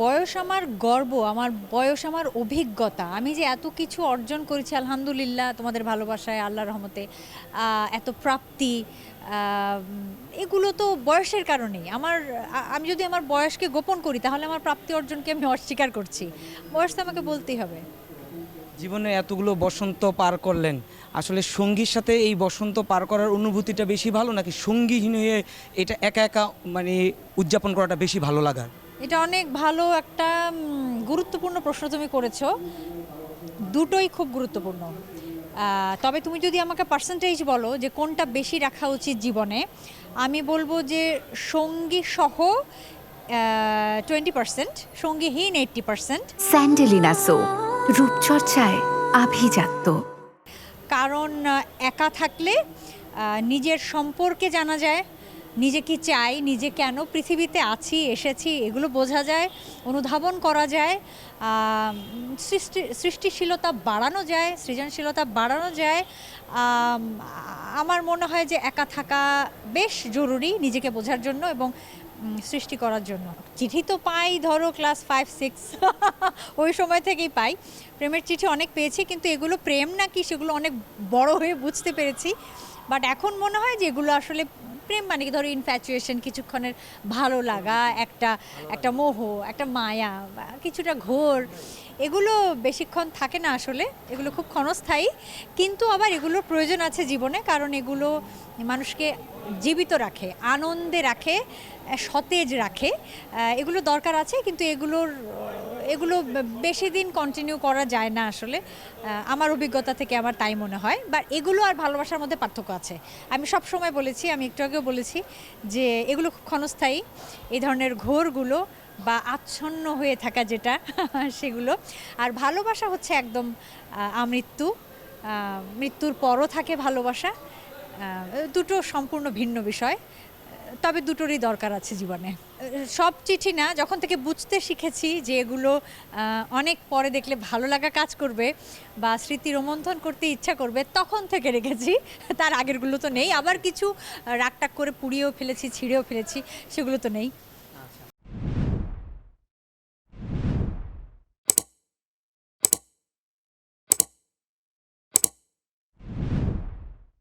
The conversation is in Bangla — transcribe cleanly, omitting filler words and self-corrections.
বয়স আমার গর্ব, আমার বয়স আমার অভিজ্ঞতা। আমি যে এত কিছু অর্জন করেছি আলহামদুলিল্লাহ তোমাদের ভালোবাসায়, আল্লাহর রহমতে। এত প্রাপ্তি, এগুলো তো বয়সের কারণেই। আমি যদি আমার বয়সকে গোপন করি তাহলে আমার প্রাপ্তি অর্জনকে আমি অস্বীকার করছি। বয়স তো আমাকে বলতেই হবে। জীবনে এতগুলো বসন্ত পার করলেন, আসলে সঙ্গীর সাথে এই বসন্ত পার করার অনুভূতিটা বেশি ভালো নাকি সঙ্গীহীন হয়ে এটা একা একা মানে উদযাপন করাটা বেশি ভালো লাগার? এটা অনেক ভালো একটা গুরুত্বপূর্ণ প্রশ্ন তুমি করেছো। দুটোই খুব গুরুত্বপূর্ণ। তবে তুমি যদি আমাকে পার্সেন্টেজ বলো যে কোনটা বেশি রাখা উচিত জীবনে, আমি বলবো যে সঙ্গী সহ 20%, সঙ্গীহীন 80%। স্যান্ডেলিনা সো, রূপচর্চায় আভিজাত্য। কারণ একা থাকলে নিজের সম্পর্কে জানা যায়, নিজে কি চাই, নিজে কেন পৃথিবীতে আছি, এসেছি, এগুলো বোঝা যায়, অনুধাবন করা যায়, সৃষ্টিশীলতা বাড়ানো যায়, সৃজনশীলতা বাড়ানো যায়। আমার মনে হয় যে একা থাকা বেশ জরুরি নিজেকে বোঝার জন্য এবং সৃষ্টি করার জন্য। চিঠি তো পাই ধরো ক্লাস 5-6 ওই সময় থেকেই পাই। প্রেমের চিঠি অনেক পেয়েছি, কিন্তু এগুলো প্রেম নাকি সেগুলো অনেক বড় হয়ে বুঝতে পেরেছি। বাট এখন মনে হয় যে এগুলো আসলে প্রেম মানে কি, ধরো ইনফ্যাচুয়েশন, কিছুক্ষণের ভালো লাগা, একটা একটা মোহ, একটা মায়া, কিছুটা ঘোর, এগুলো বেশিক্ষণ থাকে না আসলে, এগুলো খুব ক্ষণস্থায়ী। কিন্তু আবার এগুলোর প্রয়োজন আছে জীবনে, কারণ এগুলো মানুষকে জীবিত রাখে, আনন্দে রাখে, সতেজ রাখে। এগুলো দরকার আছে, কিন্তু এগুলো বেশি দিন কন্টিনিউ করা যায় না আসলে। আমার অভিজ্ঞতা থেকে আমার তাই মনে হয়। বা এগুলো আর ভালোবাসার মধ্যে পার্থক্য আছে। আমি সব সময় বলেছি, আমি একটু আগেও বলেছি যে এগুলো খুব ক্ষণস্থায়ী, এই ধরনের ঘোরগুলো বা আচ্ছন্ন হয়ে থাকা যেটা সেগুলো। আর ভালোবাসা হচ্ছে একদম আমৃত্যু, মৃত্যুর পরও থাকে ভালোবাসা। দুটো সম্পূর্ণ ভিন্ন বিষয়, তবে দুটোরই দরকার আছে জীবনে। সব চিঠি না, যখন থেকে বুঝতে শিখেছি যে এগুলো অনেক পরে দেখলে ভালো লাগা কাজ করবে বা স্মৃতি রোমন্থন করতে ইচ্ছা করবে, তখন থেকে রেখেছি। তার আগেরগুলো তো নেই। আবার কিছু রাগটাগ করে পুড়িয়েও ফেলেছি, ছিঁড়েও ফেলেছি, সেগুলো তো নেই।